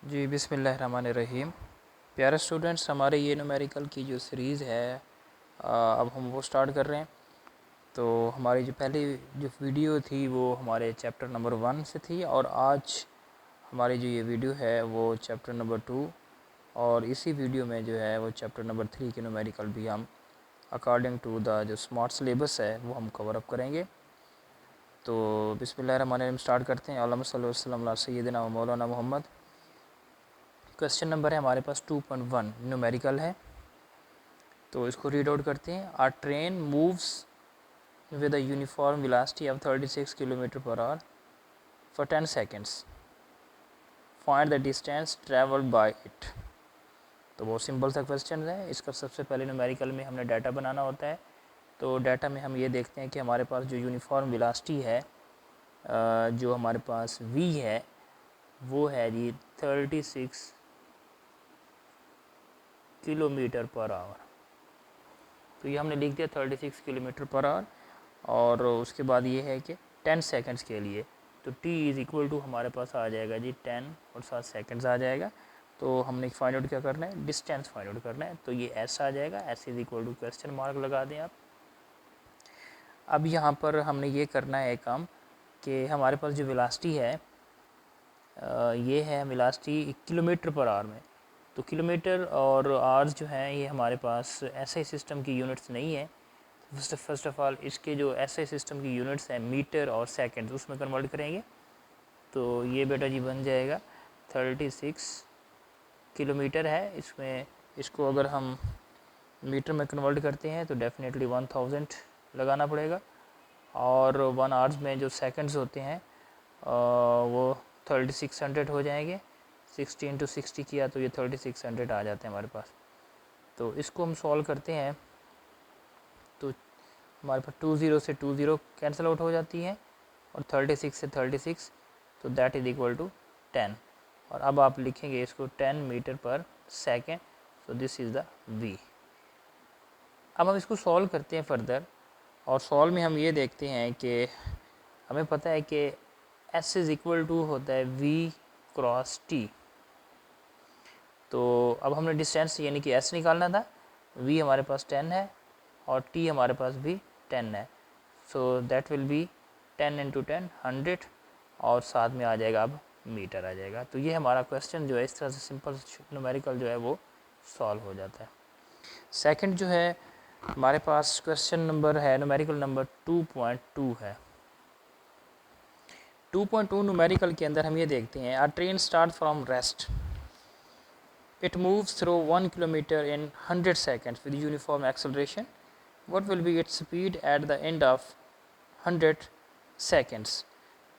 जी बिस्मिल्लाहिर्रहमानिर्रहीम। प्यारे स्टूडेंट्स, हमारे ये न्यूमेरिकल की जो सीरीज़ है अब हम वो स्टार्ट कर रहे हैं। तो हमारी जो पहली जो वीडियो थी वो हमारे चैप्टर नंबर 1 से थी, और आज हमारी जो ये वीडियो है वो चैप्टर नंबर 2, और इसी वीडियो में जो है वो चैप्टर नंबर 3 के न्यूमेरिकल भी हम अकॉर्डिंग टू द जो स्मार्ट सिलेबस है वो हम कवर अप करेंगे। तो बिस्मिल्लाहिर्रहमानिर्रहीम स्टार्ट करते हैं। अल्लाहुम्मा सल्लि वसल्लम अला सय्यिदिना व मौलाना मोहम्मद। क्वेश्चन नंबर है हमारे पास 2.1 न्यूमेरिकल है, तो इसको रीड आउट करते हैं। A train moves with a uniform velocity of 36 kilometre per hour for 10 seconds, find the distance travelled by it. तो बहुत सिंपल सा क्वेश्चन है। इसका सबसे पहले न्यूमेरिकल में हमने डाटा बनाना होता है। तो डाटा में हम ये देखते हैं कि हमारे पास जो यूनिफॉर्म वेलोसिटी है, जो हमारे पास v है वो है जी 36 किलोमीटर पर आवर। तो ये हमने लिख दिया 36 किलोमीटर पर आवर, और उसके बाद ये है कि 10 सेकंड्स के लिए तो t इज़ इक्वल टू हमारे पास आ जाएगा जी 10 और 7 सेकंड्स आ जाएगा। तो हमने फाइंड आउट क्या करना है, डिस्टेंस फाइंड आउट करना है। तो ये s आ जाएगा, s is equal to question mark लगा दें आप। अब यहाँ पर हमने ये करना है एक काम कि हमारे पास जो वेलोसिटी है ये है वेलोसिटी किलोमीटर पर आवर में। तो किलोमीटर और आवर्स जो हैं ये हमारे पास ऐसे सिस्टम की यूनिट्स नहीं है। फर्स्ट ऑफ ऑल इसके जो ऐसे सिस्टम की यूनिट्स हैं मीटर और सेकंड, उसमें कन्वर्ट करेंगे। तो ये बेटा जी बन जाएगा 36 किलोमीटर है। इसमें इसको अगर हम मीटर में कन्वर्ट करते हैं तो डेफिनेटली 1000 लगाना पड़ेगा, और 1 आवर्स में जो सेकंड्स होते हैं वो 3600 हो जाएंगे। 60 × 60 किया तो ये 3600 आ जाते हैं हमारे पास। तो इसको हम सॉल्व करते हैं तो हमारे पास 20 से 20 कैंसिल आउट हो जाती हैं, और 36 से 36, तो दैट इज़ इक्वल टू 10। और अब आप लिखेंगे इसको 10 metre per second. So this is the v। अब हम इसको सॉल्व करते हैं फर्दर, और सॉल्व में हम ये देखते हैं कि हमें पता है कि s इज़ इक्वल टू होता है v क्रॉस t। तो अब हमने डिस्टेंस यानी कि s निकालना था। v हमारे पास 10 है और t हमारे पास भी 10 है। सो दैट विल बी 10 × 10 100, और साथ में आ जाएगा अब मीटर आ जाएगा। तो ये हमारा क्वेश्चन जो है इस तरह से सिंपल न्यूमेरिकल जो है वो सॉल्व हो जाता है। सेकंड जो है हमारे पास क्वेश्चन नंबर है न्यूमेरिकल नंबर 2.2 है। 2.2 न्यूमेरिकल के अंदर हम ये देखते हैं। A train start from rest, it moves through 1 kilometer in 100 seconds with uniform acceleration. What will be its speed at the end of 100 seconds?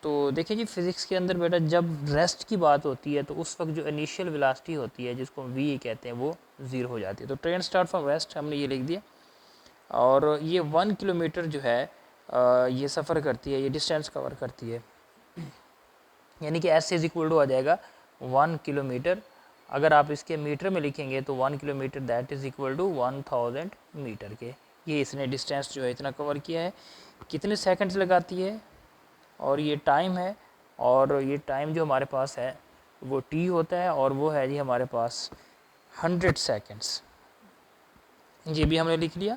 तो देखिए जी, फिज़िक्स के अंदर बेटा जब रेस्ट की बात होती है तो उस वक्त जो इनिशियल वेलोसिटी होती है जिसको हम v कहते हैं वो 0 हो जाती है। तो ट्रेन स्टार्ट फ्रॉम रेस्ट हमने ये लिख दिया, और ये 1 किलोमीटर जो है ये सफ़र करती है, ये डिस्टेंस कवर करती है, यानी कि s इज़ इक्वल टू आ जाएगा 1 किलोमीटर। अगर आप इसके मीटर में लिखेंगे तो 1 kilometre that is equal to 1000 metre के। ये इसने डिस्टेंस जो है इतना कवर किया है। कितने सेकंड्स लगाती है, और ये टाइम है, और ये टाइम जो हमारे पास है वो t होता है, और वो है जी हमारे पास 100 सेकंड्स। ये भी हमने लिख लिया।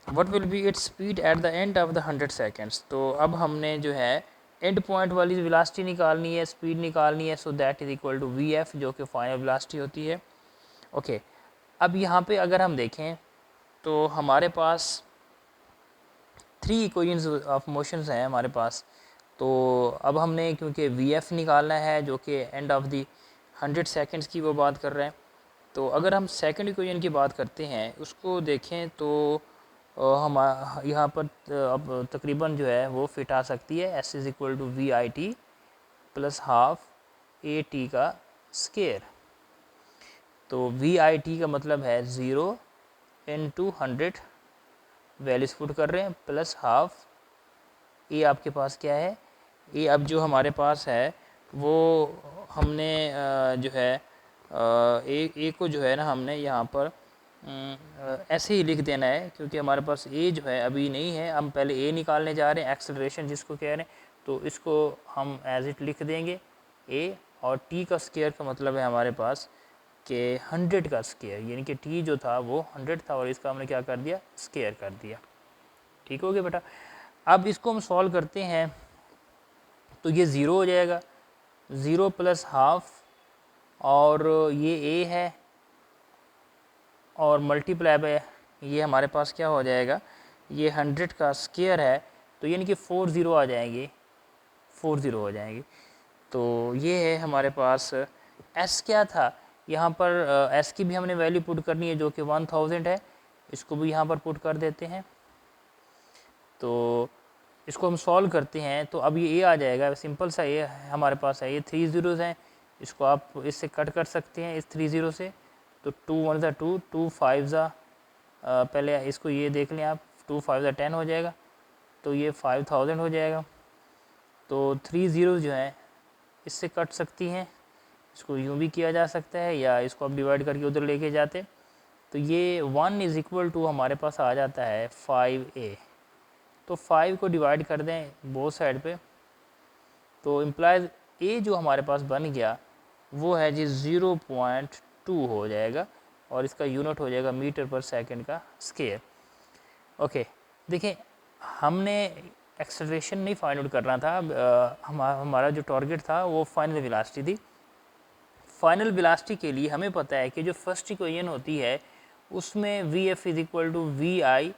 What will be its speed at the end of the 100 seconds. तो अब हमने जो है एंड पॉइंट वाली वेलोसिटी निकालनी है, स्पीड निकालनी है। So that is equal to vf, जो कि फाइनल वेलोसिटी होती है। ओके, अब यहाँ पे अगर हम देखें तो हमारे पास 3 इक्वेशंस ऑफ मोशंस हैं हमारे पास। तो अब हमने क्योंकि vf निकालना है जो कि एंड ऑफ दी 100 सेकंड्स की वो बात कर रहे हैं, तो अगर हम सेकंड इक्वेशन की बात करते हैं उसको देखें तो हम यहाँ पर अब तकरीबन जो है वो फिट आ सकती है। s is equal to V I T plus half A T का स्केयर। तो वी आई टी का मतलब है 0 × 100 वैल्यूज पुट कर रहे हैं, प्लस हाफ ए आपके पास क्या है, ए अब जो हमारे पास है वो हमने जो है ए को जो है ना हमने यहाँ पर ऐसे ही लिख देना है, क्योंकि हमारे पास ए जो है अभी नहीं है। हम पहले ए निकालने जा रहे हैं, एक्सेलरेशन जिसको कह रहे हैं, तो इसको हम एज इट लिख देंगे ए और टी का स्केयर का मतलब है हमारे पास कि 100 का स्केयर, यानी कि टी जो था वो 100 था और इसका हमने क्या कर दिया, स्केयर कर दिया। ठीक हो गया बेटा। अब इसको हम सॉल्व करते हैं तो ये ज़ीरो हो जाएगा, 0 प्लस हाफ और ये ए है और मल्टीप्लाई बाय ये हमारे पास क्या हो जाएगा, ये 100 का स्केयर है तो यानी कि 4 ज़ीरो आ जाएंगे, 4 ज़ीरो हो जाएंगे। तो ये है हमारे पास एस क्या था यहाँ पर, एस की भी हमने वैल्यू पुट करनी है जो कि 1000 है, इसको भी यहाँ पर पुट कर देते हैं। तो इसको हम सॉल्व करते हैं तो अब ये ए आ जाएगा, सिंपल सा ए हमारे पास है, ये 3 ज़ीरोज़ हैं, इसको आप इससे कट कर सकते हैं इस 3 ज़ीरो से। तो 2 1 ज़ा 2, 2 5 ज़ा, पहले इसको ये देख लें आप, 2 5 ज़ा 10 हो जाएगा, तो ये 5000 हो जाएगा। तो 3 ज़ीरो जो हैं इससे कट सकती हैं, इसको यूँ भी किया जा सकता है या इसको आप डिवाइड करके उधर लेके जाते, तो ये 1 इज़ इक्वल टू हमारे पास आ जाता है 5a। तो 5 को डिवाइड कर दें बोथ साइड पे, तो इम्प्लाइज ए जो हमारे पास बन गया वो है जी 0.2 हो जाएगा और इसका यूनिट हो जाएगा मीटर पर सेकंड का स्केयर। ओके, देखें हमने एक्सेलरेशन नहीं फाइंड आउट करना था, हमारा जो टारगेट था वो फाइनल वेलोसिटी थी। फाइनल वेलोसिटी के लिए हमें पता है कि जो फर्स्ट इक्वेशन होती है उसमें V F is equal to V I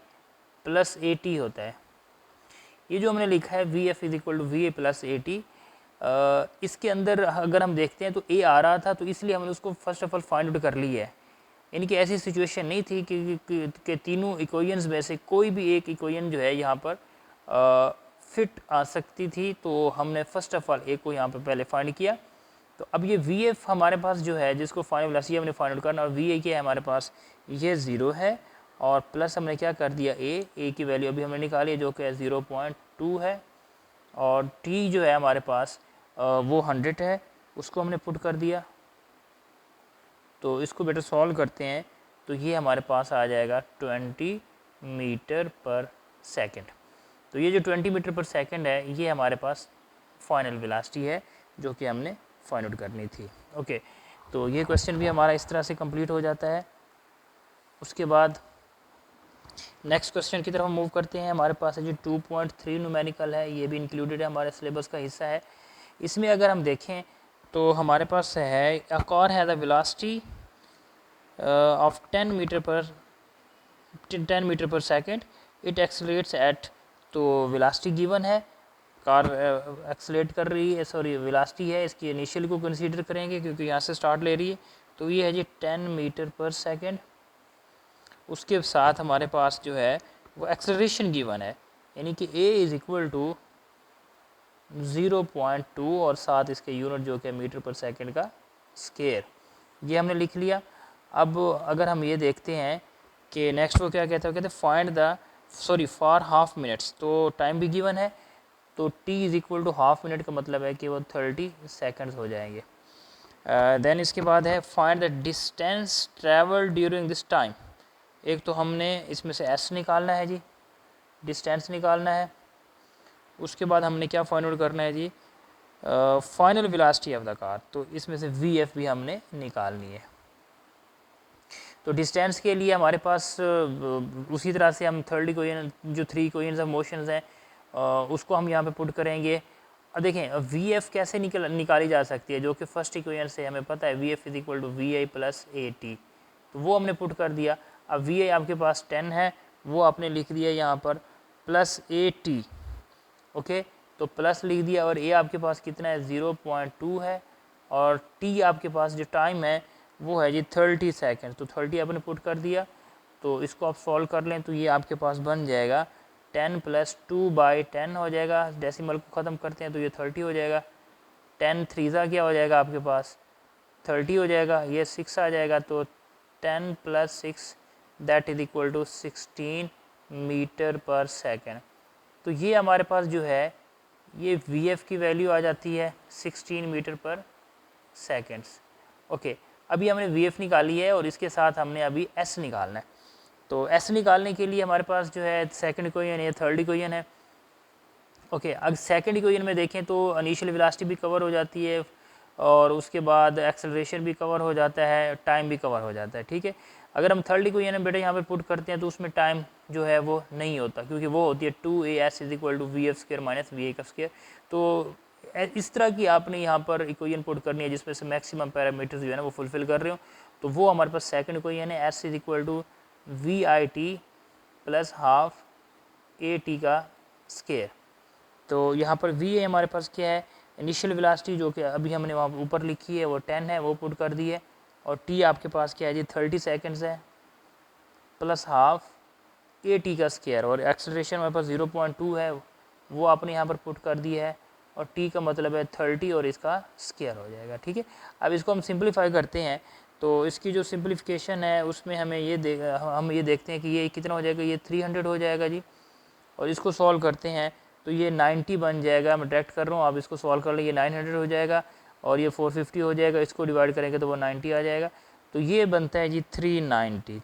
plus A T होता है। ये जो हमने लिखा है V F is equal to V A plus A T, इसके अंदर अगर हम देखते हैं तो ए आ रहा था तो इसलिए हमने उसको first of all find out कर लिया है। यानी कि ऐसी सिचुएशन नहीं थी कि तीनों इक्वेशंस में से कोई भी एक इक्वेशन जो है यहाँ पर फिट आ सकती थी, तो हमने फर्स्ट ऑफ ऑल ए को यहाँ पर पहले फाइंड किया। तो अब ये वी एफ हमारे पास जो है जिसको फाइनल वेलोसिटी हमने फाइंड आउट करना, और वी ए क्या है हमारे पास, ये 0 है और प्लस हमने क्या कर दिया ए की वैल्यू अभी हमने निकाली है जो कि 0.2 है, और टी जो है हमारे पास वो 100 है, उसको हमने पुट कर दिया। तो इसको बेटर सॉल्व करते हैं तो ये हमारे पास आ जाएगा 20 मीटर पर सेकंड। तो ये जो 20 मीटर पर सेकंड है ये हमारे पास फाइनल वेलोसिटी है जो कि हमने फाइंड आउट करनी थी। ओके, तो ये क्वेश्चन भी हमारा इस तरह से कंप्लीट हो जाता है। उसके बाद नेक्स्ट क्वेश्चन की तरफ हम मूव करते हैं। हमारे पास है जो 2.3 न्यूमेरिकल है, ये भी इंक्लूडेड है, हमारे सिलेबस का हिस्सा है। इसमें अगर हम देखें तो हमारे पास है एक और है the velocity of 10 metre per second, it accelerates eight, तो वेलोसिटी गिवन है, कार एक्सेलरेट कर रही है, सॉरी वेलोसिटी है, इसकी इनिशियल को कंसीडर करेंगे क्योंकि यहाँ से स्टार्ट ले रही है। तो ये है जी 10 मीटर पर सेकंड। उसके साथ हमारे पास जो है वो एक्सेलरेशन गिवन है, यानी कि a इज़ इक्वल टू 0.2 और साथ इसके यूनिट जो कि मीटर पर सेकंड का स्केयर, ये हमने लिख लिया। अब अगर हम ये देखते हैं कि नेक्स्ट वो क्या कहते हैं, कहते हैं find the for half minutes, तो टाइम भी गिवन है, तो t is equal to half minute का मतलब है कि वो 30 सेकंड्स हो जाएंगे। देन इसके बाद है find the distance travel during this time. एक तो हमने इसमें से s निकालना है जी, डिस्टेंस निकालना है। उसके बाद हमने क्या फाइंड आउट करना है जी, final velocity of the car, तो इसमें से वी एफ भी हमने निकालनी है। तो डिस्टेंस के लिए हमारे पास उसी तरह से हम थर्ड इक्वेशन जो 3 इक्वेशंस ऑफ मोशंस हैं उसको हम यहाँ पे पुट करेंगे। और देखें वी एफ कैसे निकाली जा सकती है, जो कि फर्स्ट इक्वेशन से हमें पता है V F is equal to V I plus A T, तो वो हमने पुट कर दिया। अब वी आई आपके पास 10 है, वो आपने लिख दिया यहाँ पर प्लस ए टी। ओके, तो प्लस लिख दिया, और ए आपके पास कितना है 0.2 है, और टी आपके पास जो टाइम है वो है जी 30 सेकेंड, तो 30 आपने पुट कर दिया। तो इसको आप सॉल्व कर लें तो ये आपके पास बन जाएगा 10 प्लस 2/10 हो जाएगा, डेसिमल को ख़त्म करते हैं तो ये 30 हो जाएगा। 10 3 क्या हो जाएगा आपके पास 30 हो जाएगा, ये 6 आ जाएगा, तो 10 plus 6 that is equal to 16 metre per second. तो ये हमारे पास जो है ये वी एफ की वैल्यू आ जाती है 16 मीटर पर सेकेंड्स। ओके, अभी हमने वी एफ निकाली है और इसके साथ हमने अभी एस निकालना है। तो एस निकालने के लिए हमारे पास जो है सेकंड इक्वेशन या थर्ड इक्वेशन है। ओके, अब सेकंड इक्वेशन में देखें तो इनिशियल वेलोसिटी भी कवर हो जाती है, और उसके बाद एक्सेलरेशन भी कवर हो जाता है, टाइम भी कवर हो जाता है, ठीक है। अगर हम थर्ड इक्वेशन बेटा यहाँ पे पुट करते हैं तो उसमें टाइम जो है वो नहीं होता, क्योंकि वो होती है 2as is equal to V F square minus V A का स्क्र। तो इस तरह की आपने यहाँ पर इक्वेशन पुट करनी है जिसमें से मैक्सिमम पैरामीटर्स जो है ना वो फुलफिल कर रहे हो। तो वो हमारे पास सेकंड इक्वेशन है, S is equal to V I T plus half A T का स्क्र। तो यहाँ पर वी ए हमारे पास क्या है, इनिशियल वेलोसिटी जो कि अभी हमने वहाँ ऊपर लिखी है वो 10 है, वो पुट कर दी है। और टी आपके पास क्या है जी 30 सेकंड्स है प्लस हाफ ए टी का स्क्वायर। और एक्सेलरेशन हमारे पास 0.2 है, वो आपने यहाँ पर पुट कर दी है। और टी का मतलब है 30 और इसका स्क्वायर हो जाएगा, ठीक है। अब इसको हम सिंप्लीफाई करते हैं तो इसकी जो सिंप्लीफिकेशन है उसमें हमें हम ये देखते हैं कि ये कितना हो जाएगा, ये 300 हो जाएगा जी। और इसको सॉल्व करते हैं तो ये 90 बन जाएगा, मैं डायरेक्ट कर रहा हूँ, आप इसको सॉल्व कर लीजिए, 900 हो जाएगा और ये 450 हो जाएगा, इसको डिवाइड करेंगे तो वो 90 आ जाएगा। तो ये बनता है जी 390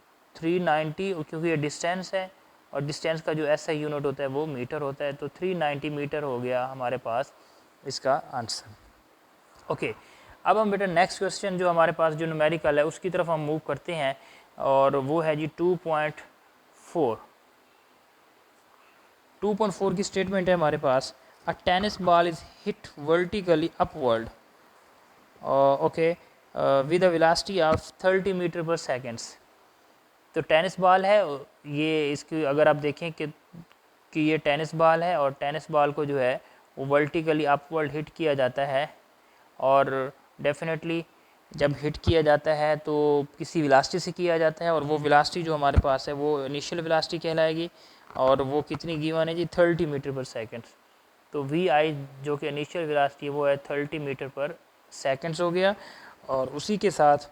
क्योंकि ये डिस्टेंस है और डिस्टेंस का जो एसआई यूनिट होता है वो मीटर होता है। तो 390 मीटर हो गया हमारे पास इसका आंसर। ओके, अब हम बेटा नेक्स्ट क्वेश्चन जो हमारे पास जो न्यूमेरिकल है उसकी तरफ हम मूव करते हैं और वो है जी 2.4 की स्टेटमेंट है हमारे पास। A tennis ball is hit vertically upward okay with a velocity of 30 metre per seconds. तो टेनिस बॉल है ये, इसकी अगर आप देखें कि ये टेनिस बॉल है और टेनिस बॉल को जो है वो वर्टिकली अपवर्ड हिट किया जाता है। और डेफिनेटली जब हिट किया जाता है तो किसी वेलोसिटी से किया जाता है और वो वेलोसिटी जो हमारे पास है वो इनिशियल वेलोसिटी कहलाएगी। और वो कितनी गिवन है जी 30 मीटर पर सेकेंड। तो वी आई जो कि इनिशियल वेलोसिटी वो है 30 मीटर पर सेकेंड्स हो गया। और उसी के साथ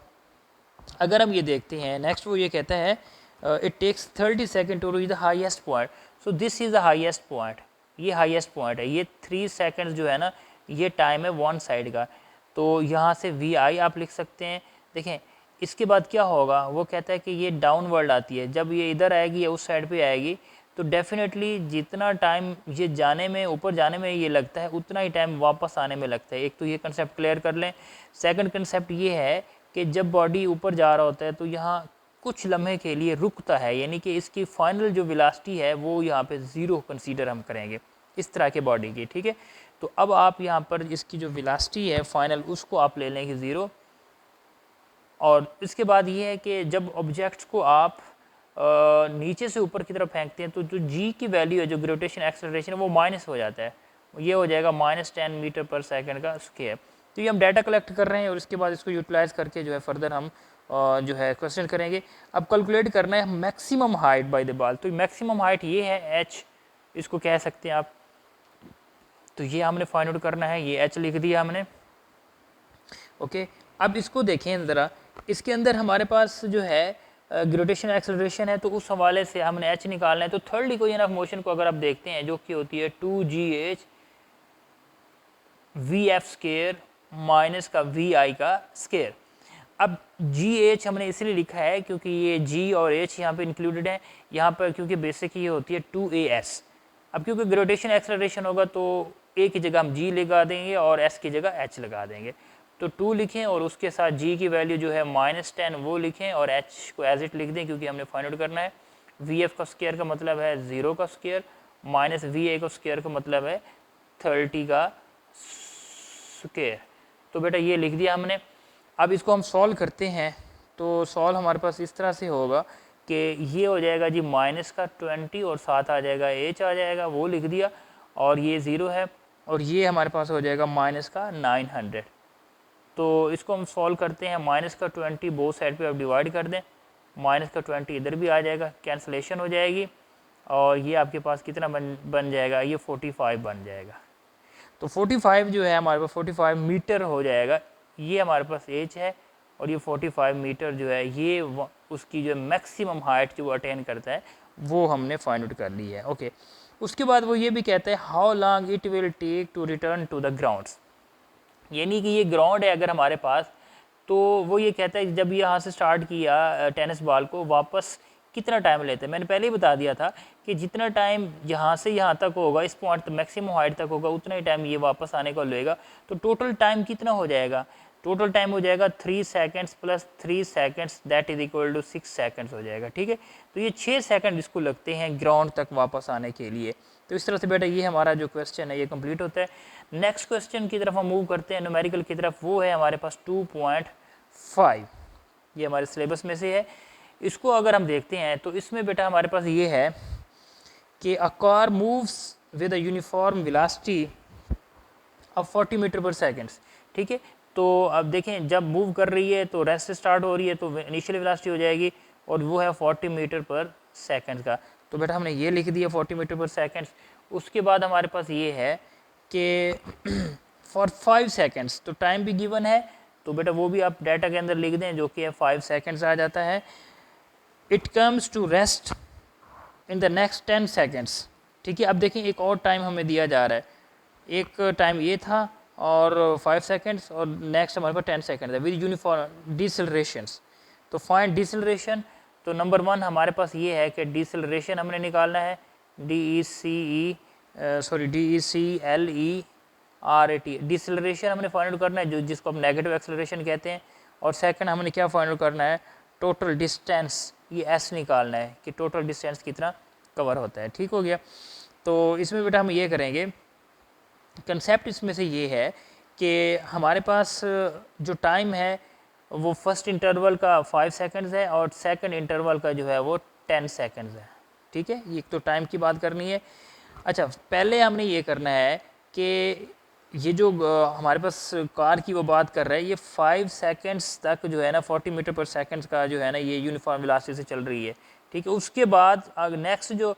अगर हम ये देखते हैं नेक्स्ट, वो ये कहता है it takes 30 second to reach the highest point. So this is the highest point, ये हाईएस्ट पॉइंट है। ये 3 सेकेंड्स जो है ना ये टाइम है वन साइड का। तो यहाँ से वी आई आप लिख सकते हैं। देखें इसके बाद क्या होगा, वो कहता है कि ये डाउनवर्ड आती है, जब ये इधर आएगी या उस साइड पे आएगी तो डेफिनेटली जितना टाइम ये जाने में ऊपर जाने में ये लगता है उतना ही टाइम वापस आने में लगता है। एक तो ये कंसेप्ट क्लियर कर लें। सेकंड कंसेप्ट ये है कि जब बॉडी ऊपर जा रहा होता है तो यहाँ कुछ लम्हे के लिए रुकता है, यानी कि इसकी फाइनल जो वेलोसिटी है वो यहाँ पे ज़ीरो कंसीडर हम करेंगे इस तरह के बॉडी की, ठीक है। तो अब आप यहाँ पर इसकी जो वेलोसिटी है फाइनल उसको आप ले लेंगे ज़ीरो। और इसके बाद ये है कि जब ऑब्जेक्ट्स को आप नीचे से ऊपर की तरफ फेंकते हैं तो जो जी की वैल्यू है, जो ग्रेविटेशन एक्सेलरेशन है वो माइनस हो जाता है, ये हो जाएगा -10 मीटर पर सेकंड का स्क्वायर। तो ये हम डाटा कलेक्ट कर रहे हैं और इसके बाद इसको यूटिलाइज करके जो है फर्दर हम जो है क्वेश्चन करेंगे। अब कैलकुलेट करना है maximum height by the ball. तो मैक्सिमम हाइट ये है h, इसको कह सकते हैं आप। तो ये हमने फाइंड आउट करना है, ये h लिख दिया हमने। ओके, अब इसको देखें ज़रा, इसके अंदर हमारे पास जो है ग्रेविटेशन एक्सेलरेशन है तो उस हवाले से हमने h निकालना है। तो थर्ड इक्वेशन ऑफ मोशन को अगर आप देखते हैं जो कि होती है 2gh vf स्क्वायर माइनस का vi का स्क्वायर। अब gh हमने इसलिए लिखा है क्योंकि ये g और h यहाँ पे इंक्लूडेड है यहाँ पर, क्योंकि बेसिक ये होती है 2as। अब क्योंकि ग्रेविटेशन एक्सेलरेशन होगा तो a की जगह हम g लगा देंगे और s की जगह h लगा देंगे। तो 2 लिखें और उसके साथ g की वैल्यू जो है -10 वो लिखें और h को एज इट लिख दें क्योंकि हमने फाइंड आउट करना है। vf का स्क्वायर का मतलब है 0 का स्क्वायर माइनस va का स्क्वायर का मतलब है 30 का स्क्वायर। तो बेटा ये लिख दिया हमने। अब इसको हम सॉल्व करते हैं तो सॉल्व हमारे पास इस तरह से होगा कि ये हो जाएगा जी -20 और साथ आ जाएगा h आ जाएगा, वो लिख दिया। और ये 0 है और ये हमारे पास हो जाएगा -900। तो इसको हम सॉल्व करते हैं। -20 बोथ साइड पे आप डिवाइड कर दें, -20 इधर भी आ जाएगा, कैंसलेशन हो जाएगी और ये आपके पास कितना बन जाएगा, ये 45 बन जाएगा। तो 45 जो है हमारे पास 45 मीटर हो जाएगा। ये हमारे पास एज है और ये 45 मीटर जो है ये उसकी जो मैक्सिमम हाइट जो अटेन करता है वो हमने फाइंड आउट कर ली है। ओके, उसके बाद वो ये भी कहता है how long it will take to return to the grounds. यानी कि ये ग्राउंड है अगर हमारे पास, तो वो ये कहता है जब यहाँ से स्टार्ट किया टेनिस बॉल को वापस कितना टाइम लेते हैं। मैंने पहले ही बता दिया था कि जितना टाइम यहाँ से यहाँ तक होगा, इस पॉइंट तक मैक्सिमम हाइट तक होगा, उतना ही टाइम ये वापस आने को लेगा। तो टोटल टाइम कितना हो जाएगा, टोटल टाइम हो जाएगा 3 seconds plus 3 seconds that is equal to 6 seconds हो जाएगा। ठीक है, तो ये 6 सेकेंड इसको लगते हैं ग्राउंड तक वापस आने के लिए। तो इस तरह से बेटा ये हमारा जो क्वेश्चन है ये कंप्लीट होता है। नेक्स्ट क्वेश्चन की तरफ हम मूव करते हैं, न्यूमेरिकल की तरफ। वो है हमारे पास 2.5, ये हमारे सिलेबस में से है। इसको अगर हम देखते हैं तो इसमें बेटा हमारे पास ये है कि a car moves with a uniform velocity of 40 metre per seconds. ठीक है, तो अब देखें जब मूव कर रही है तो रेस्ट से स्टार्ट हो रही है तो इनिशियल वेलोसिटी हो जाएगी और वो है 40 मीटर पर सेकेंड का। तो बेटा हमने ये लिख दिया 40 मीटर पर सेकेंड्स। उसके बाद हमारे पास ये है कि फॉर 5 सेकेंड्स, तो टाइम भी गिवन है, तो बेटा वो भी आप डाटा के अंदर लिख दें जो कि है 5 सेकेंड्स आ जाता है। It comes to rest in the next 10 seconds. ठीक है, अब देखें एक और टाइम हमें दिया जा रहा है, एक टाइम ये था और 5 सेकेंड्स और नेक्स्ट हमारे पास 10 सेकेंड है विद यूनिफॉर्म डिसलरेशंस। तो फाइंड डिसलरेशन, तो नंबर 1 हमारे पास ये है कि डिसलरेशन हमने निकालना है, DECLERAT, डिसलरेशन हमने फाइंड आउट करना है जो जिसको हम नेगेटिव एक्सेलरेशन कहते हैं। और सेकंड हमने क्या फाइंड आउट करना है, टोटल डिस्टेंस, ये S निकालना है कि टोटल डिस्टेंस कितना कवर होता है। ठीक हो गया, तो इसमें बेटा हम ये करेंगे, कंसेप्ट इसमें से ये है कि हमारे पास जो टाइम है वो फर्स्ट इंटरवल का 5 सेकंड्स है और सेकंड इंटरवल का जो है वो 10 सेकंड्स है। ठीक है, ये तो टाइम की बात करनी है। अच्छा, पहले हमने ये करना है कि ये जो हमारे पास कार की वो बात कर रहा है, ये 5 सेकंड्स तक जो है ना 40 मीटर पर सेकंड्स का जो है ना ये यूनिफॉर्म वेलोसिटी से चल रही है। ठीक है, उसके बाद नेक्स्ट जो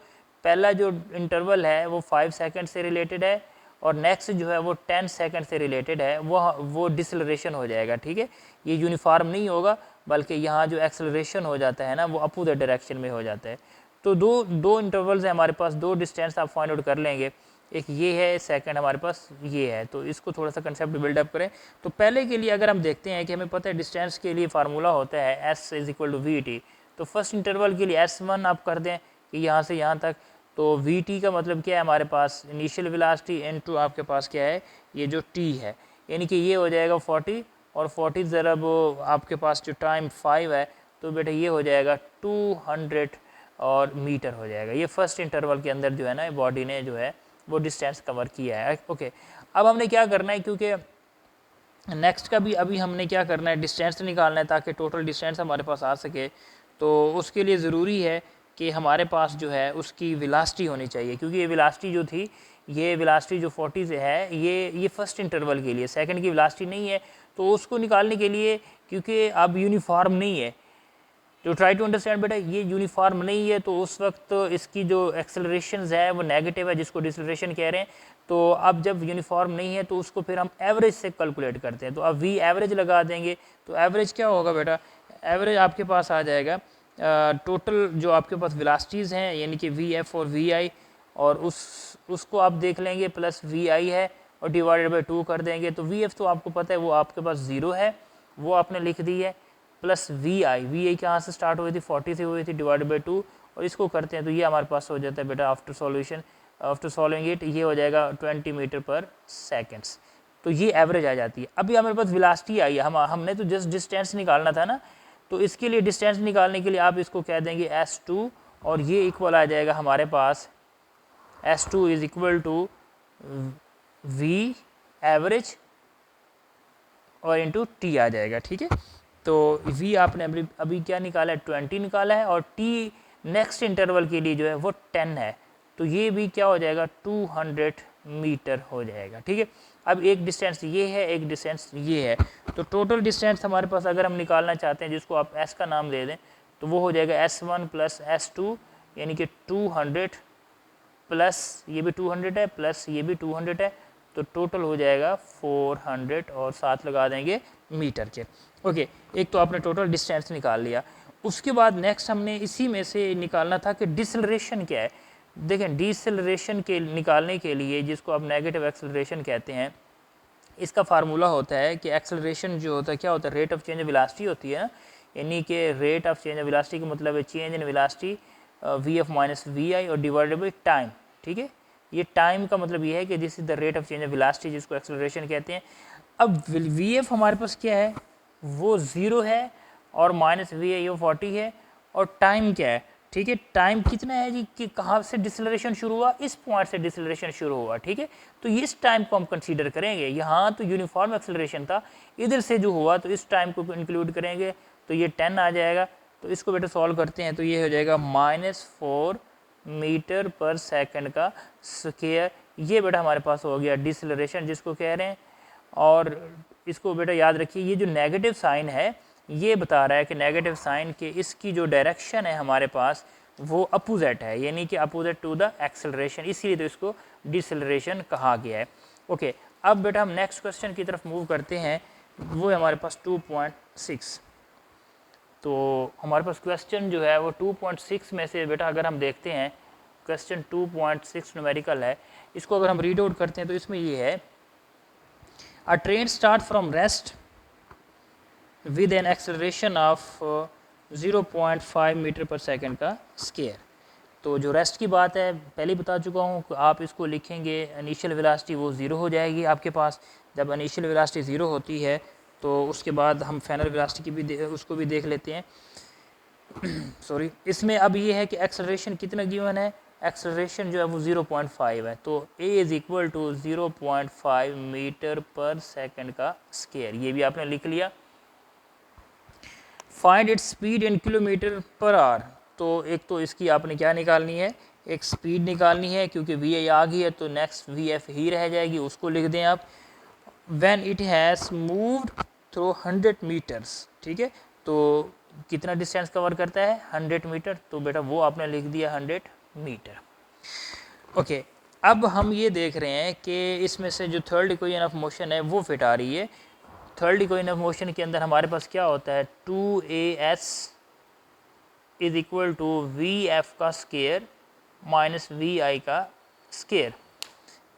पहला जो इंटरवल है वो 5 सेकंड से रिलेटेड है और नेक्स्ट जो है वो 10 सेकंड से रिलेटेड है, वो डिसलरेशन हो जाएगा। ठीक है, ये यूनिफॉर्म नहीं होगा बल्कि यहाँ जो एक्सेलरेशन हो जाता है ना वो अपोजिट डायरेक्शन में हो जाता है। तो दो इंटरवल्स हैं हमारे पास, दो डिस्टेंस आप फाइंड आउट कर लेंगे, एक ये है, सेकंड हमारे पास ये है। तो इसको थोड़ा सा कंसेप्ट बिल्डअप करें। तो पहले के लिए अगर हम देखते हैं कि हमें पता है डिस्टेंस के लिए फार्मूला होता है S = VT। तो फर्स्ट इंटरवल के लिए S1 आप कर दें कि यहाँ से यहाँ तक, तो VT का मतलब क्या है हमारे पास इनिशियल वेलोसिटी इनटू आपके पास क्या है ये जो T है, यानी कि ये हो जाएगा 40 और 40 ज़रब आपके पास जो टाइम 5 है तो बेटा ये हो जाएगा 200 और मीटर हो जाएगा। ये फर्स्ट इंटरवल के अंदर जो है ना बॉडी ने जो है वो डिस्टेंस कवर किया है। ओके, अब हमने क्या करना है, क्योंकि नेक्स्ट का भी अभी हमने क्या करना है, डिस्टेंस निकालना है ताकि टोटल डिस्टेंस हमारे पास आ सके। तो उसके लिए ज़रूरी है कि हमारे पास जो है उसकी वेलोसिटी होनी चाहिए, क्योंकि ये वेलोसिटी जो थी, ये वेलोसिटी जो 40 से है ये फर्स्ट इंटरवल के लिए, सेकंड की वेलोसिटी नहीं है। तो उसको निकालने के लिए, क्योंकि अब यूनिफॉर्म नहीं है, तो ट्राई टू अंडरस्टैंड बेटा, ये यूनिफॉर्म नहीं है तो उस वक्त इसकी जो एक्सेलरेशंस है वो नेगेटिव है, जिसको डिसलरेशन कह रहे हैं। तो अब जब यूनिफॉर्म नहीं है तो उसको फिर हम एवरेज से कैलकुलेट करते हैं। तो अब V एवरेज लगा देंगे, तो एवरेज क्या होगा बेटा, एवरेज आपके पास आ जाएगा टोटल जो आपके पास वेलोसिटीज़ हैं, यानी कि VF और VI, और उसको आप देख लेंगे प्लस VI है और डिवाइडेड बाई 2 कर देंगे। तो VF तो आपको पता है वो आपके पास 0 है, वो आपने लिख दी है, प्लस VI कहाँ से स्टार्ट हुई थी, 40 से हुई थी, डिवाइडेड बाई 2, और इसको करते हैं तो ये हमारे पास हो जाता है बेटा आफ्टर सॉल्विंग इट ये हो जाएगा 20 मीटर पर सेकेंड्स। तो ये एवरेज आ जाती है। अभी हमारे पास वेलोसिटी आई है, हमने तो जस्ट डिस्टेंस निकालना था ना, तो इसके लिए डिस्टेंस निकालने के लिए आप इसको कह देंगे S2 और ये इक्वल आ जाएगा हमारे पास S2 = V एवरेज और इंटू T आ जाएगा। ठीक है, तो V आपने अभी क्या निकाला है, 20 निकाला है, और T नेक्स्ट इंटरवल के लिए जो है वो 10 है, तो ये भी क्या हो जाएगा 200 मीटर हो जाएगा। ठीक है, अब एक डिस्टेंस ये है, एक डिस्टेंस ये है, तो टोटल डिस्टेंस हमारे पास अगर हम निकालना चाहते हैं जिसको आप S का नाम दे दें तो वो हो जाएगा S1 प्लस S2, यानी कि 200 प्लस ये भी 200 है प्लस ये भी 200 है, तो टोटल हो जाएगा 400 और साथ लगा देंगे मीटर के। ओके, एक तो आपने टोटल डिस्टेंस निकाल लिया। उसके बाद नेक्स्ट हमने इसी में से निकालना था कि डिसलरेशन क्या है। देखें, डिसलरेशन के निकालने के लिए, जिसको आप नेगेटिव एक्सेलरेशन कहते हैं, इसका फार्मूला होता है कि एक्सेलरेशन जो होता है क्या होता है, rate of change of velocity होती है ना, यानी कि rate of change of velocity का मतलब है change in velocity V F minus V I और डिवाइडेड बाई टाइम, ठीक है। ये टाइम का मतलब ये है कि this is the rate of change of velocity, जिसको एक्सेलरेशन कहते हैं। अब वी एफ हमारे पास क्या है, वो 0 है और माइनस वी आई वो 40 है, और टाइम क्या है, ठीक है। टाइम कितना है जी, कि कहाँ से डिसलेरेशन शुरू हुआ, इस पॉइंट से डिसलेरेशन शुरू हुआ, ठीक है। तो इस टाइम को हम कंसीडर करेंगे। यहाँ तो यूनिफॉर्म एक्सेलरेशन था, इधर से जो हुआ तो इस टाइम को इंक्लूड करेंगे, तो ये 10 आ जाएगा। तो इसको बेटा सॉल्व करते हैं, तो ये हो जाएगा -4 मीटर पर सेकंड का स्क्वायर। ये बेटा हमारे पास हो गया डिसलेरेशन जिसको कह रहे हैं। और इसको बेटा याद रखिए, ये जो नेगेटिव साइन है ये बता रहा है कि नेगेटिव साइन के इसकी जो डायरेक्शन है हमारे पास वो अपोजिट है, यानी कि अपोजिट टू द एक्सेलरेशन, इसीलिए तो इसको डिसलेरेशन कहा गया है। ओके, अब बेटा हम नेक्स्ट क्वेश्चन की तरफ मूव करते हैं, वो है हमारे पास 2.6। तो हमारे पास क्वेश्चन जो है वो 2.6 में से बेटा अगर हम देखते हैं, क्वेश्चन 2.6 न्यूमेरिकल है, इसको अगर हम रीड आउट करते हैं तो इसमें ये है, a train start from rest with an acceleration of 0.5 metre per second का स्क्वायर। तो जो रेस्ट की बात है पहले बता चुका हूँ, आप इसको लिखेंगे इनिशियल वेलोसिटी वो 0 हो जाएगी आपके पास। जब इनिशियल वेलोसिटी 0 होती है तो उसके बाद हम फाइनल वेलोसिटी की भी उसको भी देख लेते हैं। सॉरी, इसमें अब ये है कि एक्सेलरेशन कितना गिवन है, एक्सेलरेशन जो है वो 0.5 है। तो a is equal to 0.5 metre per second का स्क्वायर, ये भी आपने लिख लिया। Find its speed in kilometre per hour. तो एक तो इसकी आपने क्या निकालनी है, एक स्पीड निकालनी है, क्योंकि वी आई आ गई है तो नेक्स्ट वी एफ ही रह जाएगी, उसको लिख दें आप। When it has moved through 100 metres, ठीक है, तो कितना डिस्टेंस कवर करता है 100 मीटर, तो बेटा वो आपने लिख दिया 100 मीटर। ओके, अब हम ये देख रहे हैं कि इसमें से जो थर्ड इक्वेशन ऑफ मोशन है वो फिट आ रही है। थर्ड इक्वेशन ऑफ मोशन के अंदर हमारे पास क्या होता है, 2as is equal to V F का स्क्वायर माइनस वी आई का स्क्वायर।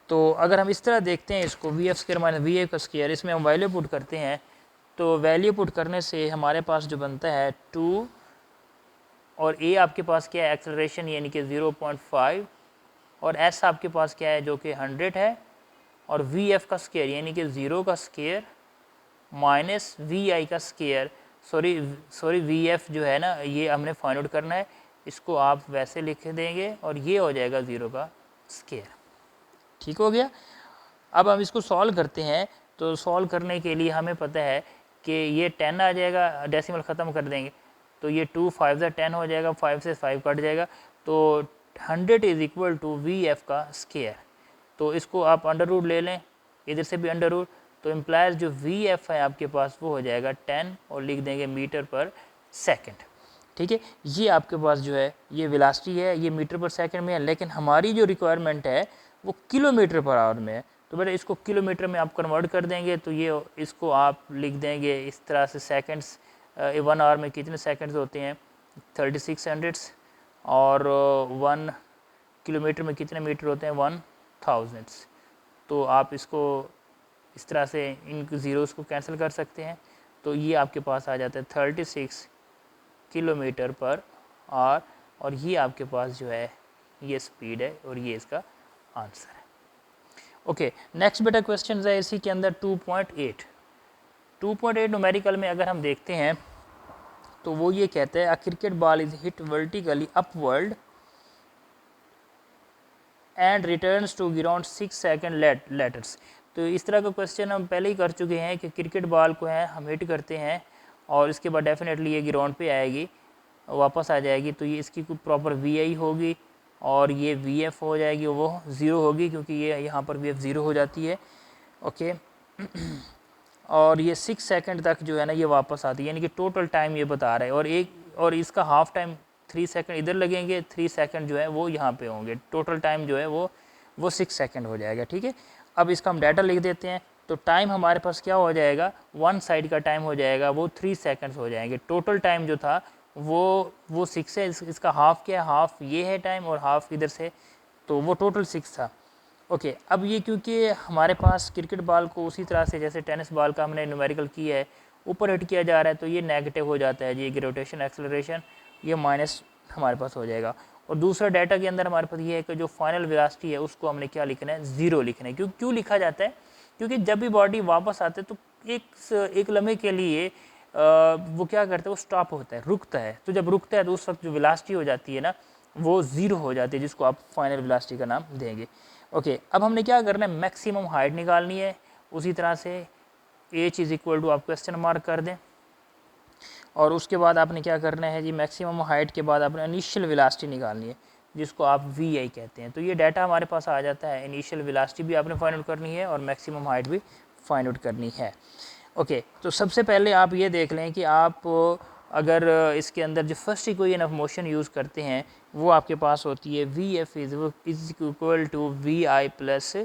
तो अगर हम इस तरह देखते हैं इसको, V F square minus V I का स्क्वायर, इसमें हम वैल्यू पुट करते हैं, तो वैल्यू पुट करने से हमारे पास जो बनता है 2, और ए आपके पास क्या है एक्सेलरेशन यानी कि 0.5, और एस आपके पास क्या है जो कि 100 है, और वी एफ का स्क्वायर यानी कि 0 का स्क्वायर माइनस वी आई का स्क्वायर। सॉरी वी एफ जो है ना ये हमने फाइंड आउट करना है, इसको आप वैसे लिख देंगे और ये हो जाएगा 0 का स्क्वायर। ठीक हो गया। अब हम इसको सॉल्व करते हैं, तो सॉल्व करने के लिए हमें पता है कि ये 10 आ जाएगा, डेसिमल ख़त्म कर देंगे तो ये 2 5 से 10 हो जाएगा, 5 से 5 कट जाएगा, तो 100 is equal to V F का स्क्वायर। तो इसको आप अंडर रूट ले लें, इधर से भी अंडर रूट, तो इम्प्लाइज जो वी एफ है आपके पास वो हो जाएगा 10 और लिख देंगे मीटर पर सेकंड। ठीक है, ये आपके पास जो है ये वेलोसिटी है, ये मीटर पर सेकंड में है, लेकिन हमारी जो रिक्वायरमेंट है वो किलोमीटर पर आवर में है। तो बेटा इसको किलोमीटर में आप कन्वर्ट कर देंगे, तो ये इसको आप लिख देंगे इस तरह से, सेकंड्स 1 आवर में कितने सेकंड्स होते हैं 3600, और 1 किलोमीटर में कितने मीटर होते हैं 1000। तो आप इसको इस तरह से इन ज़ीरोज़ को कैंसिल कर सकते हैं, तो ये आपके पास आ जाता है 36 किलोमीटर पर आवर, और ये आपके पास जो है ये स्पीड है और ये इसका आंसर है। ओके, नेक्स्ट बेटा क्वेश्चन है इसी के अंदर 2.8 न्यूमेरिकल में अगर हम देखते हैं तो वो ये कहता है a cricket ball is hit vertically upward and returns to ground 6 second later. तो इस तरह का क्वेश्चन हम पहले ही कर चुके हैं कि क्रिकेट बॉल को है हम हिट करते हैं और इसके बाद डेफिनेटली ये ग्राउंड पे आएगी, वापस आ जाएगी, तो ये इसकी कोई प्रॉपर वी आई होगी और ये वी एफ हो जाएगी, वो 0 होगी क्योंकि ये यहाँ पर वी एफ 0 हो जाती है। ओके, और ये 6 सेकंड तक जो है ना ये वापस आती है, यानी कि टोटल टाइम ये बता रहा है, और इसका हाफ टाइम 3 सेकंड इधर लगेंगे, 3 सेकंड जो है वो यहाँ पे होंगे, टोटल टाइम जो है वो 6 सेकंड हो जाएगा। ठीक है, अब इसका हम डाटा लिख देते हैं, तो टाइम हमारे पास क्या हो जाएगा, वन साइड का टाइम हो जाएगा वो 3 सेकंड्स हो जाएंगे। टोटल टाइम जो था वो 6 है, इसका हाफ क्या है, हाफ ये है टाइम और हाफ इधर से, तो वो टोटल 6 था। ओके, अब ये क्योंकि हमारे पास क्रिकेट बॉल को उसी तरह से जैसे टेनिस बॉल का हमने न्यूमेरिकल किया है ऊपर हिट किया जा रहा है तो ये नेगेटिव हो जाता है जी ग्रेविटेशन एक्सेलरेशन, ये माइनस हमारे पास हो जाएगा। और दूसरा डाटा के अंदर हमारे पास ये है कि जो फाइनल वेलोसिटी है उसको हमने क्या लिखना है, 0 लिखना है। क्यों लिखा जाता है, क्योंकि जब भी बॉडी वापस आते है तो एक लम्हे के लिए वो क्या करता है, वो स्टॉप होता है, रुकता है। तो जब रुकता है तो उस वक्त जो वेलोसिटी हो जाती है ना वो 0 हो जाती है, जिसको आप फाइनल वेलोसिटी का नाम देंगे। ओके, अब हमने क्या करना है, मैक्सिमम हाइट निकालनी है। उसी तरह से h इज इक्वल टू आप क्वेश्चन मार्क कर दें, और उसके बाद आपने क्या करना है जी, मैक्सिमम हाइट के बाद आपने इनिशियल वेलोसिटी निकालनी है, जिसको आप vi कहते हैं। तो ये डाटा हमारे पास आ जाता है, इनिशियल वेलोसिटी भी आपने फाइंड आउट करनी है और मैक्सिमम हाइट भी फाइंड आउट करनी है। ओके, तो सबसे पहले आप ये देख लें कि आप अगर इसके अंदर जो first equation of motion use करते हैं वो आपके पास होती है vf is equal to vi plus,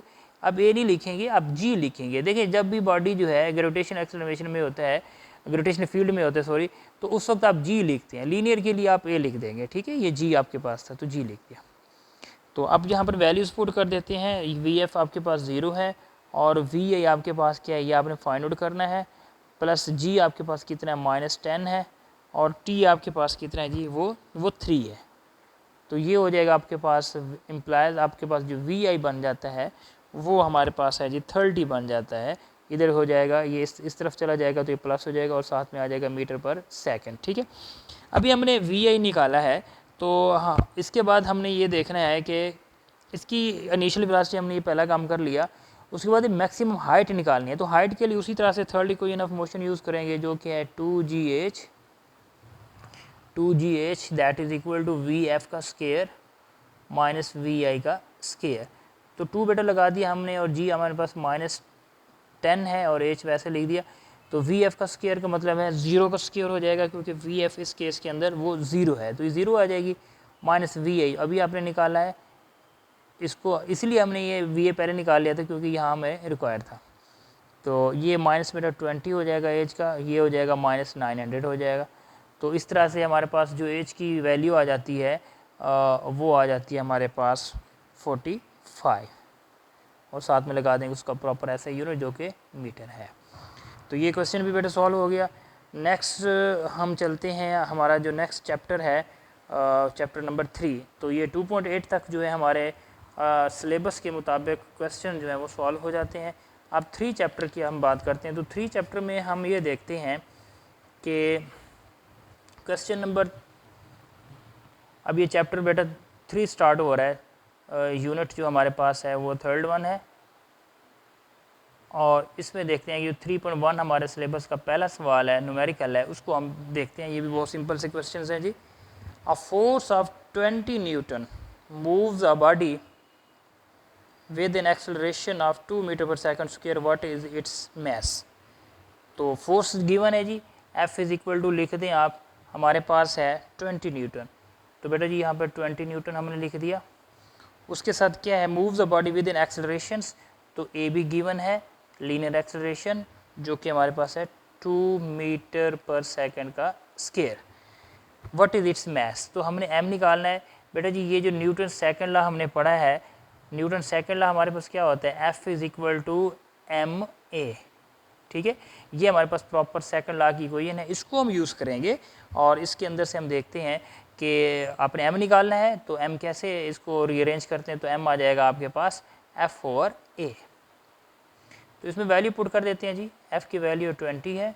अब ए नहीं लिखेंगे, आप जी लिखेंगे। देखिए जब भी बॉडी जो है ग्रेविटेशन एक्सेलरेशन में होता है, ग्रेविटेशन फील्ड में होता है सॉरी, तो उस वक्त आप जी लिखते हैं। लीनियर के लिए आप ए लिख देंगे, ठीक है, ये जी आपके पास था तो जी लिख दिया। तो अब यहाँ पर वैल्यूज़ पुट कर देते हैं, वी एफ आपके पास 0 है और वी आई आपके पास क्या है, ये आपने फाइंड आउट करना है, प्लस जी आपके पास कितना है, -10 है, और टी आपके पास कितना है जी, वो 3 है। तो ये हो जाएगा आपके पास, इम्प्लाइज आपके पास जो वी आई बन जाता है वो हमारे पास है जी 30 बन जाता है। इधर हो जाएगा, ये इस तरफ चला जाएगा तो ये प्लस हो जाएगा और साथ में आ जाएगा मीटर पर सेकंड, ठीक है। अभी हमने वी आई निकाला है, तो हाँ इसके बाद हमने ये देखना है कि इसकी इनिशियल वेलोसिटी हमने ये पहला काम कर लिया। उसके बाद मैक्सिमम हाइट निकालनी है, तो हाइट के लिए उसी तरह से third equation of motion use करेंगे, जो कि है 2gh that is equal to V F का स्केयर माइनस वी आई का स्केयर। तो 2 बेटा लगा दिया हमने, और g हमारे पास -10 है और h वैसे लिख दिया। तो वी एफ का स्केयर का मतलब है 0 का स्केयर हो जाएगा, क्योंकि वी एफ इस केस के अंदर वो 0 है, तो ये 0 आ जाएगी, माइनस वी आई अभी आपने निकाला है इसको, इसलिए हमने ये वी ए पहले निकाल लिया था क्योंकि यहाँ हमें रिक्वायर था। तो ये माइनस मेरा 20 हो जाएगा एज का, ये हो जाएगा -900 हो जाएगा। तो इस तरह से हमारे पास जो एज की वैल्यू आ जाती है वो आ जाती है हमारे पास 45, और साथ में लगा देंगे उसका प्रॉपर ऐसा यूनिट जो कि मीटर है। तो ये क्वेश्चन भी बेटा सॉल्व हो गया। नेक्स्ट हम चलते हैं, हमारा जो नेक्स्ट चैप्टर है चैप्टर नंबर 3, तो ये 2.8 तक जो है हमारे सिलेबस के मुताबिक क्वेश्चन जो है वो सॉल्व हो जाते हैं। अब 3 चैप्टर की हम बात करते हैं, तो 3 चैप्टर में हम ये देखते हैं कि क्वेश्चन नंबर, अब ये चैप्टर बेटा 3 स्टार्ट हो रहा है, यूनिट जो हमारे पास है वो 3rd वन है, और इसमें देखते हैं कि 3.1 हमारे सिलेबस का पहला सवाल है, न्यूमेरिकल है, उसको हम देखते हैं। ये भी बहुत सिंपल से क्वेश्चंस हैं जी। A force of 20 newton moves a body with an acceleration of 2 metre per second square, what is its mass. तो फोर्स गिवन है जी, F इज इक्वल टू लिख दें आप, हमारे पास है 20 न्यूटन। तो बेटा जी यहाँ पर 20 न्यूटन हमने लिख दिया। उसके साथ क्या है, moves a body with in accelerations, तो ए भी गिवन है, लीनियर एक्सेलरेशन जो कि हमारे पास है 2 मीटर पर सेकंड का square, what is its mass. तो हमने m निकालना है। बेटा जी ये जो न्यूटन सेकंड लॉ हमने पढ़ा है, न्यूटन सेकंड लॉ हमारे पास क्या होता है, F is equal to M A, ठीक है। ये हमारे पास प्रॉपर सेकंड लॉ की इक्वेशन है, इसको हम यूज़ करेंगे, और इसके अंदर से हम देखते हैं कि आपने m निकालना है, तो m कैसे इसको रीअरेंज करते हैं, तो m आ जाएगा आपके पास F/A। तो इसमें वैल्यू पुट कर देते हैं जी, f की वैल्यू 20 है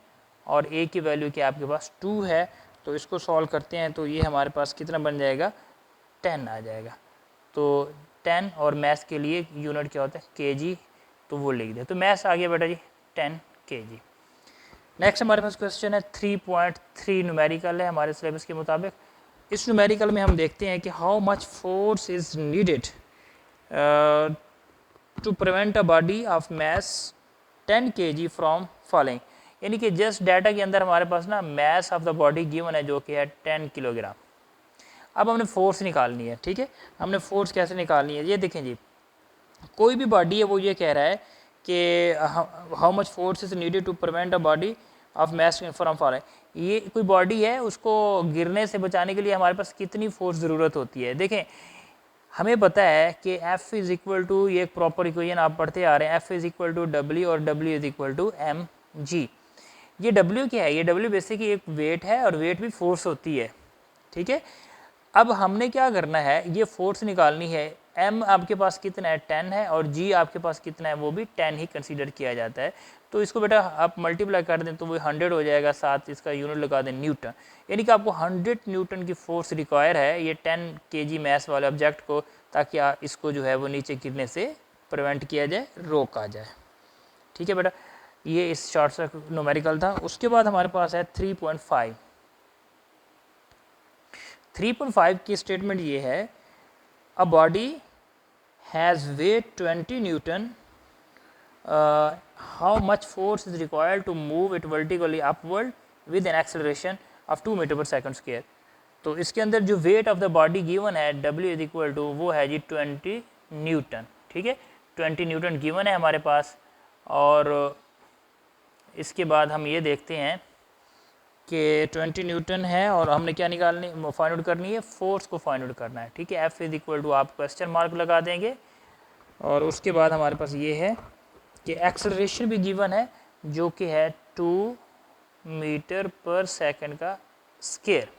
और a की वैल्यू क्या आपके पास 2 है। तो इसको सॉल्व करते हैं, तो ये हमारे पास कितना बन जाएगा, 10 आ जाएगा। तो 10, और मैथ्स के लिए यूनिट क्या होता है, kg, तो वो लिख दे। तो मैथ्स आ गया बेटा जी 10 kg। नेक्स्ट हमारे पास क्वेश्चन है 3.3 न्यूमेरिकल है हमारे सिलेबस के मुताबिक। इस न्यूमेरिकल में हम देखते हैं कि how much force is needed to prevent a body of mass 10 kg from falling. यानी कि जस्ट डाटा के अंदर हमारे पास ना mass of the body given है जो कि है 10 किलोग्राम। अब हमने फोर्स निकालनी है, ठीक है। हमने फोर्स कैसे निकालनी है, ये देखें जी, कोई भी बॉडी है वो ये कह रहा है कि how much force is needed to prevent a body of mass from falling. ये कोई बॉडी है, उसको गिरने से बचाने के लिए हमारे पास कितनी फोर्स ज़रूरत होती है। देखें हमें पता है कि F इज़ इक्वल टू, ये एक प्रॉपर इक्वेशन आप पढ़ते आ रहे हैं, F is equal to W और W is equal to mg। ये W क्या है, ये W बेसिकली एक वेट है और वेट भी फोर्स होती है, ठीक है। अब हमने क्या करना है, ये फोर्स निकालनी है। M आपके पास कितना है, 10 है, और G आपके पास कितना है, वो भी 10 ही कंसीडर किया जाता है। तो इसको बेटा आप मल्टीप्लाई कर दें तो वो 100 हो जाएगा, साथ इसका यूनिट लगा दें न्यूटन, यानी कि आपको 100 न्यूटन की फोर्स रिक्वायर है ये 10 kg मैस वाले ऑब्जेक्ट को, ताकि इसको जो है वो नीचे गिरने से प्रिवेंट किया जाए, रोका जाए, ठीक है बेटा। ये इस शॉर्ट सा न्यूमेरिकल था। उसके बाद हमारे पास है 3.5। 3.5 की स्टेटमेंट ये है, a body has weight 20 newton, how much force is required to move it vertically upward with an acceleration of 2 metre per second square. तो इसके अंदर जो weight of the body given है W इज इक्वल टू वो है जी 20 Newton, ठीक है। 20 Newton given है हमारे पास। और इसके बाद हम ये देखते हैं कि 20 न्यूटन है और हमने क्या निकालनी, फाइंड आउट करनी है, फोर्स को फाइंड आउट करना है, ठीक है। F इज इक्वल टू आप क्वेश्चन मार्क लगा देंगे। और उसके बाद हमारे पास ये है कि एक्सेलरेशन भी गिवन है जो कि है 2 मीटर पर सेकंड का स्क्वायर।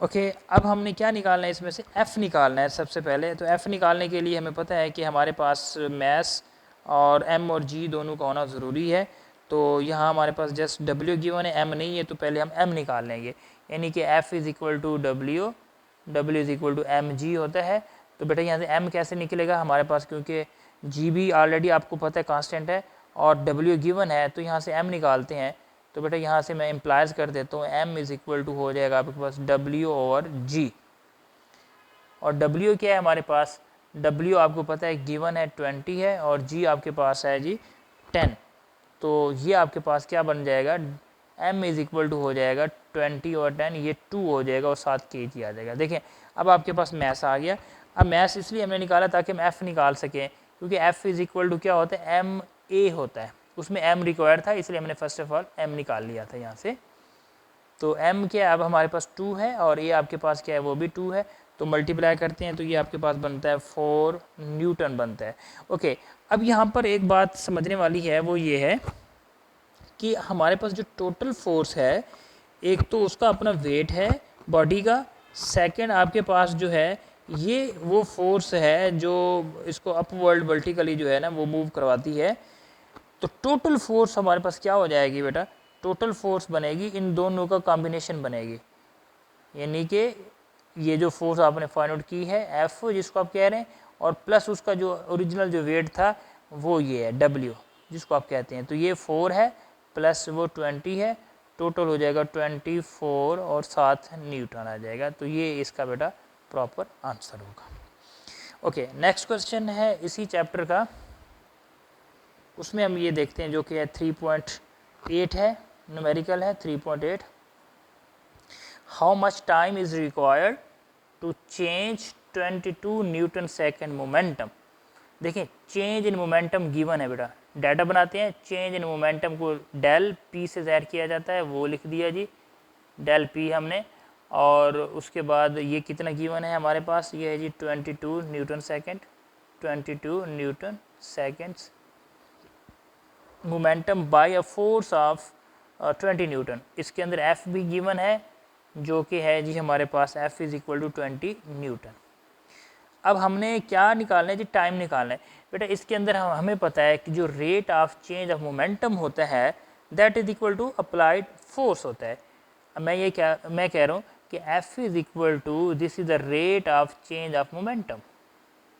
ओके, अब हमने क्या निकालना है, इसमें से F निकालना है सबसे पहले। तो F निकालने के लिए हमें पता है कि हमारे पास मैस और M और G दोनों का होना ज़रूरी है। तो यहाँ हमारे पास जस्ट W गिवन है, M नहीं है, तो पहले हम M निकाल लेंगे, यानी कि F is equal to W, W is equal to mg होता है। तो बेटा यहाँ से M कैसे निकलेगा हमारे पास, क्योंकि G भी ऑलरेडी आपको पता है कांस्टेंट है और W गिवन है, तो यहाँ से M निकालते हैं। तो बेटा यहाँ से मैं इम्प्लाइज कर देता हूँ, M इज़ इक्वल टू हो जाएगा आपके पास W ओवर G। और W क्या है हमारे पास, W आपको पता है गिवन है 20 है और G आपके पास है जी 10। तो ये आपके पास क्या बन जाएगा, M इज़ इक्वल टू हो जाएगा 20 और 10, ये 2 हो जाएगा और 7 kg आ जाएगा। देखें अब आपके पास मैस आ गया। अब मैस इसलिए हमने निकाला ताकि हम F निकाल सकें, क्योंकि F इज़ इक्वल टू क्या होता है, MA होता है, उसमें M रिक्वायर्ड था, इसलिए हमने फर्स्ट ऑफ ऑल M निकाल लिया था यहाँ से। तो M क्या है, अब हमारे पास 2 है और A आपके पास क्या है, वो भी 2 है। तो मल्टीप्लाई करते हैं तो ये आपके पास बनता है 4 न्यूटन बनता है। ओके, अब यहाँ पर एक बात समझने वाली है, वो ये है कि हमारे पास जो टोटल फोर्स है, एक तो उसका अपना वेट है बॉडी का, सेकंड आपके पास जो है ये वो फोर्स है जो इसको अपवर्ड वर्टिकली जो है ना वो मूव करवाती है। तो टोटल फोर्स हमारे पास क्या हो जाएगी बेटा, टोटल फोर्स बनेगी इन दोनों का कॉम्बिनेशन बनेगी, यानी कि ये जो फोर्स आपने फाइंड आउट की है F जिसको आप कह रहे हैं, और प्लस उसका जो ओरिजिनल जो वेट था वो ये है W जिसको आप कहते हैं। तो ये 4 है प्लस वो 20 है, टोटल हो जाएगा 24 और 7 न्यूटन आ जाएगा। तो ये इसका बेटा प्रॉपर आंसर होगा। ओके, नेक्स्ट क्वेश्चन है इसी चैप्टर का, उसमें हम ये देखते हैं जो कि है 3.8 है, न्यूमेरिकल है 3.8। How much time is required to change 22 newton second momentum. देखिए चेंज इन मोमेंटम गिवन है बेटा, डाटा बनाते हैं। चेंज इन मोमेंटम को डेल पी से ज़ाहिर किया जाता है, वो लिख दिया जी डेल पी हमने। और उसके बाद ये कितना गिवन है हमारे पास, ये है जी 22 newton second, 22 newton seconds momentum by a force of 20 newton. इसके अंदर F भी गिवन है जो कि है जी हमारे पास F is equal to 20 newton. अब हमने क्या निकालना है जी, टाइम निकालना है बेटा। इसके अंदर हमें पता है कि जो rate of change of momentum होता है that is equal to applied force होता है। मैं कह रहा हूँ कि F is equal to this is the rate of change of momentum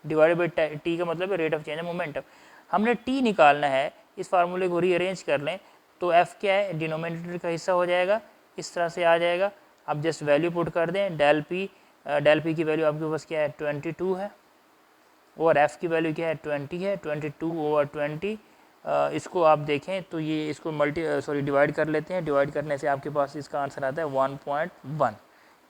divided by T का मतलब है rate of change of momentum. हमने T निकालना है, इस फार्मूले को रीअरेंज कर लें तो F क्या है, डिनोमिनेटर का हिस्सा हो जाएगा, इस तरह से आ जाएगा। अब जस्ट वैल्यू पुट कर दें, डेल पी की वैल्यू आपके पास क्या है 22 है, और F की वैल्यू क्या है 20 है, 22 ओवर 20। इसको आप देखें तो ये इसको डिवाइड कर लेते हैं, डिवाइड करने से आपके पास इसका आंसर आता है 1.1।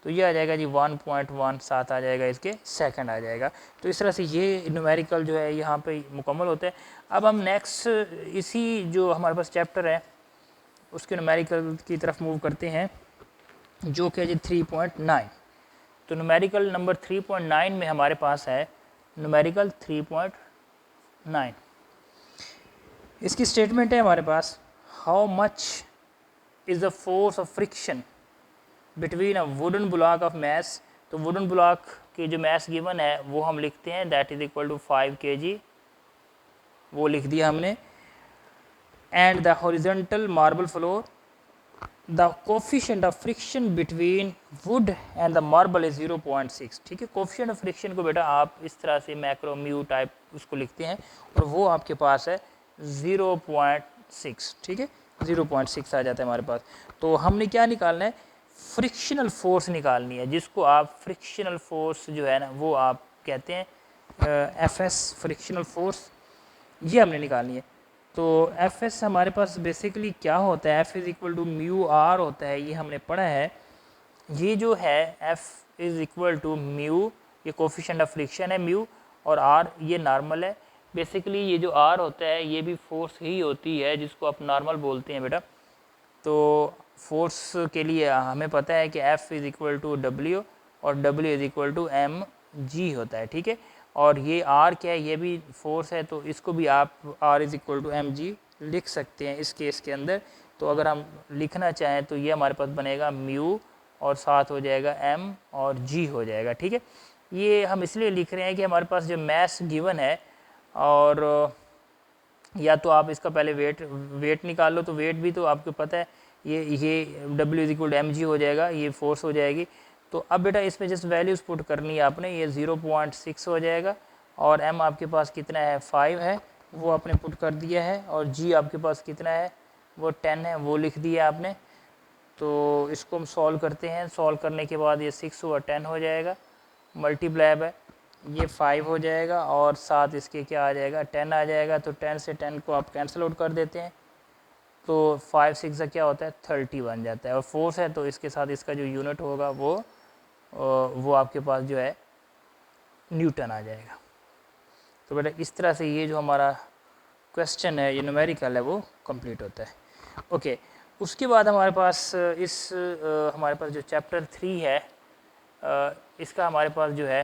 तो ये आ जाएगा जी 1.17 आ जाएगा, इसके सेकंड आ जाएगा। तो इस तरह से ये न्यूमेरिकल जो है यहाँ पे मुकम्मल होता है। अब हम नेक्स्ट इसी जो हमारे पास चैप्टर है उसके न्यूमेरिकल की तरफ मूव करते हैं जो कि जी 3.9। तो न्यूमेरिकल नंबर 3.9 में हमारे पास है न्यूमेरिकल 3.9। इसकी स्टेटमेंट है हमारे पास, how much is the force of friction between a wooden block of mass. तो वुडन ब्लॉक की जो मैस गिवन है वो हम लिखते हैं that is equal to 5 kg, वो लिख दिया हमने। And the horizontal marble floor, the coefficient of friction between wood and the marble is 0.6। ठीक है, कोफिशिएंट ऑफ फ्रिक्शन को बेटा आप इस तरह से मैक्रो म्यू टाइप उसको लिखते हैं और वो आपके पास है 0.6। ठीक है, 0.6 आ जाता है हमारे पास। तो हमने क्या निकालना है, फ्रिक्शनल फोर्स निकालनी है, जिसको आप फ्रिक्शनल फोर्स जो है ना वो आप कहते हैं एफ एस फ्रिक्शनल फोर्स, ये हमने निकालनी है। तो एफ एस हमारे पास बेसिकली क्या होता है, F is equal to mu R होता है, ये हमने पढ़ा है। ये जो है F is equal to mu, ये कोफिशिएंट ऑफ फ्रिक्शन है म्यू, और आर ये नॉर्मल है। बेसिकली ये जो आर होता है ये भी फोर्स ही होती है जिसको आप नॉर्मल बोलते हैं बेटा। तो फोर्स के लिए हमें पता है कि F is equal to W और W is equal to M G होता है। ठीक है, और ये आर क्या है, ये भी फोर्स है, तो इसको भी आप R is equal to M G लिख सकते हैं इस केस के अंदर। तो अगर हम लिखना चाहें तो ये हमारे पास बनेगा म्यू और साथ हो जाएगा एम और जी हो जाएगा। ठीक है, ये हम इसलिए लिख रहे हैं कि हमारे पास जो मैस गिवन है, और या तो आप इसका पहले वेट निकाल लो, तो वेट भी तो आपको पता है ये W is equal to M G हो जाएगा, ये फोर्स हो जाएगी। तो अब बेटा इसमें जस्ट वैल्यूज़ पुट करनी है आपने, ये 0.6 हो जाएगा, और एम आपके पास कितना है 5 है, वो आपने पुट कर दिया है, और जी आपके पास कितना है वो 10 है, वो लिख दिया आपने। तो इसको हम सॉल्व करते हैं, सॉल्व करने के बाद ये 6 और 10 हो जाएगा, मल्टीप्लाई है ये 5 हो जाएगा, और साथ इसके क्या आ जाएगा 10 आ जाएगा। तो 10 से 10 को आप कैंसिल आउट कर देते हैं, तो 5 6 का क्या होता है 30 बन जाता है, और फोर्स है तो इसके साथ इसका जो यूनिट होगा वो आपके पास जो है न्यूटन आ जाएगा। तो बेटा इस तरह से ये जो हमारा क्वेश्चन है, ये न्यूमेरिकल है, वो कंप्लीट होता है। ओके, उसके बाद हमारे पास हमारे पास जो चैप्टर 3 है, इसका हमारे पास जो है